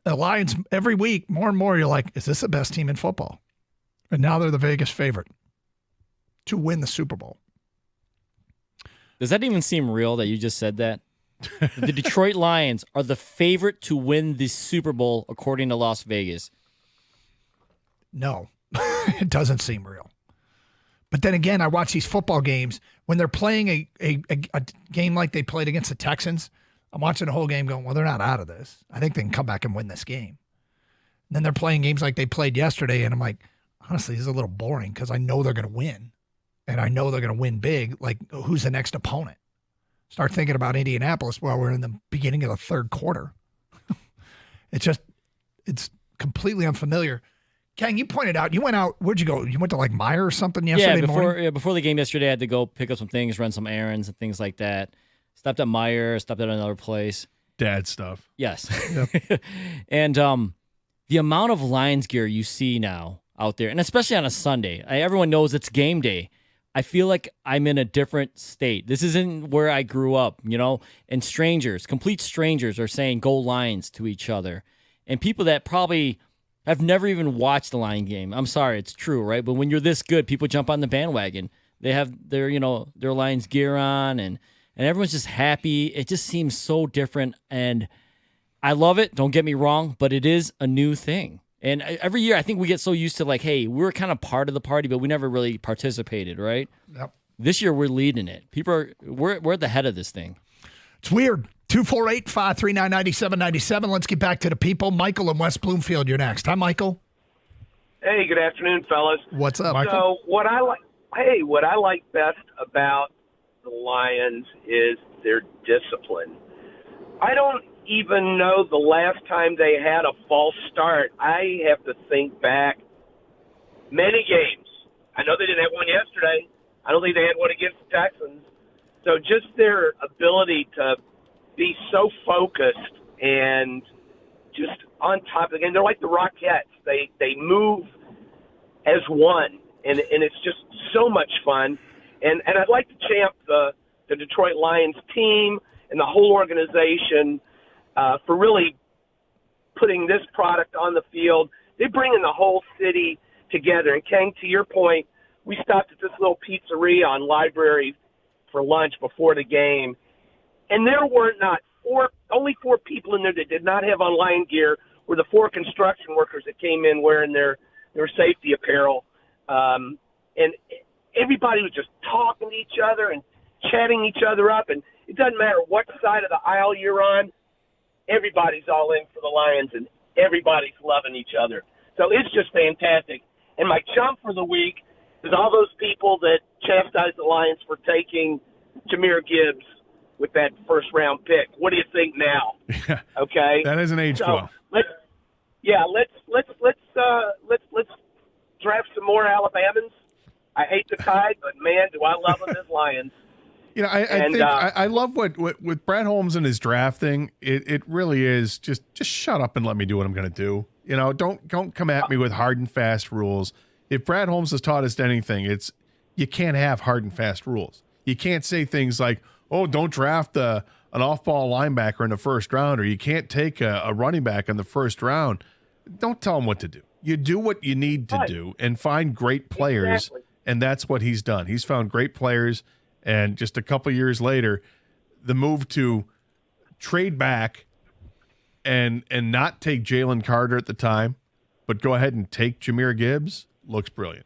The Lions, every week, more and more, you're like, is this the best team in football? And now they're the Vegas favorite to win the Super Bowl. Does that even seem real that you just said that? The Detroit Lions are the favorite to win the Super Bowl according to Las Vegas. No, it doesn't seem real. But then again, I watch these football games when they're playing a game like they played against the Texans. I'm watching the whole game going, well, they're not out of this. I think they can come back and win this game. And then they're playing games like they played yesterday, and I'm like, honestly, this is a little boring because I know they're going to win. And I know they're going to win big. Like, who's the next opponent? Start thinking about Indianapolis while we're in the beginning of the third quarter. It's completely unfamiliar. Khang, you pointed out, you went out, where'd you go? You went to like Meijer or something yesterday morning? Yeah, before the game yesterday, I had to go pick up some things, run some errands and things like that. Stopped at Meijer, stopped at another place. Dad stuff. Yes. Yep. And the amount of Lions gear you see now out there, and especially on a Sunday, everyone knows it's game day. I feel like I'm in a different state. This isn't where I grew up, and complete strangers are saying go Lions to each other. And people that probably have never even watched the Lion game. I'm sorry, it's true, right? But when you're this good, people jump on the bandwagon. They have their Lions gear on, and everyone's just happy. It just seems so different, and I love it. Don't get me wrong, but it is a new thing. And every year, I think we get so used to hey, we're kind of part of the party, but we never really participated, right? Yep. This year, we're leading it. We're at the head of this thing. It's weird. 248-539-9797. Let's get back to the people. Michael in West Bloomfield, you're next. Hi, Michael. Hey, good afternoon, fellas. What's up, Michael? So what I like best about the Lions is their discipline. I don't even know the last time they had a false start. I have to think back many games. I know they didn't have one yesterday. I don't think they had one against the Texans. So just their ability to be so focused and just on top of the game. They're like the Rockettes. They move as one, and it's just so much fun. And I'd like to champ the Detroit Lions team and the whole organization for really putting this product on the field. They bring in the whole city together. And, Khang, to your point, we stopped at this little pizzeria on Library for lunch before the game, and there were only four people in there that did not have on Lion gear were the four construction workers that came in wearing their safety apparel. And everybody was just talking to each other and chatting each other up, and it doesn't matter what side of the aisle you're on, everybody's all in for the Lions, and everybody's loving each other. So it's just fantastic. And my chump for the week is all those people that chastised the Lions for taking Jahmyr Gibbs with that first-round pick. What do you think now? Yeah, okay, that isn't aged well. Let's draft some more Alabamans. I hate the Tide, but man, do I love them as Lions. I love what with Brad Holmes and his drafting. It really is just shut up and let me do what I'm going to do. Don't come at me with hard and fast rules. If Brad Holmes has taught us anything, it's you can't have hard and fast rules. You can't say things like, "Oh, don't draft an off-ball linebacker in the first round," or "You can't take a running back in the first round." Don't tell him what to do. You do what you need to do and find great players, and that's what he's done. He's found great players. And just a couple years later, the move to trade back and not take Jalen Carter at the time, but go ahead and take Jahmyr Gibbs looks brilliant.